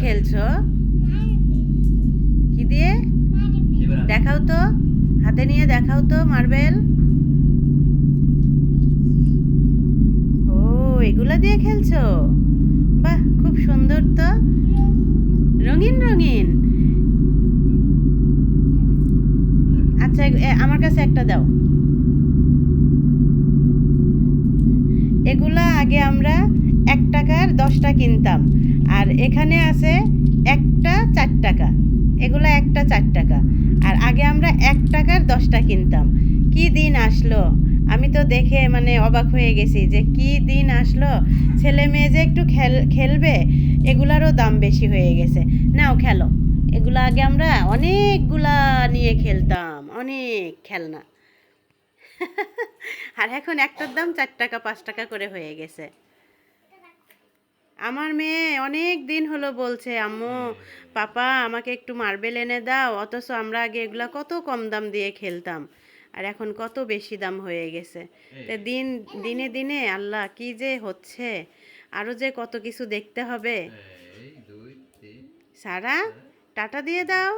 খেলছো? কি দিয়ে দেখাও তো, হাতে নিয়ে দেখাও তো মার্বেল। ও, এগুলা দিয়ে খেলছো? বাহ, খুব সুন্দর তো, রঙিন রঙিন। আচ্ছা, আমার কাছে একটা দাও। এগুলা আগে আমরা 1 টাকার 10টা কিনতাম, আর এখানে আছে একটা 4 টাকা। এগুলা একটা 4 টাকা, আর আগে আমরা 1 টাকার 10টা কিনতাম। কি দিন আসলো! আমি তো দেখে মানে অবাক হয়ে গেছি যে কি দিন আসলো। ছেলে মেয়ে যে একটু খেলবে, এগুলারও দাম বেশি হয়ে গেছে। নাও খেলো। এগুলা আগে আমরা অনেকগুলা নিয়ে খেলতাম, অনেক খেলনা। আর এখন একটার দাম 4 টাকা 5 টাকা করে হয়ে গেছে। আমার মেয়ে অনেক দিন হলো বলছে, আম্মু পাপা আমাকে একটু মার্বেল এনে দাও, অথচ আমরা আগে এগুলা কত কম দাম দিয়ে খেলতাম, আর এখন কত বেশি দাম হয়ে গেছে। তো দিনে দিনে আল্লাহ কি যে হচ্ছে, আরো যে কত কিছু দেখতে হবে। সারা, টাটা দিয়ে দাও।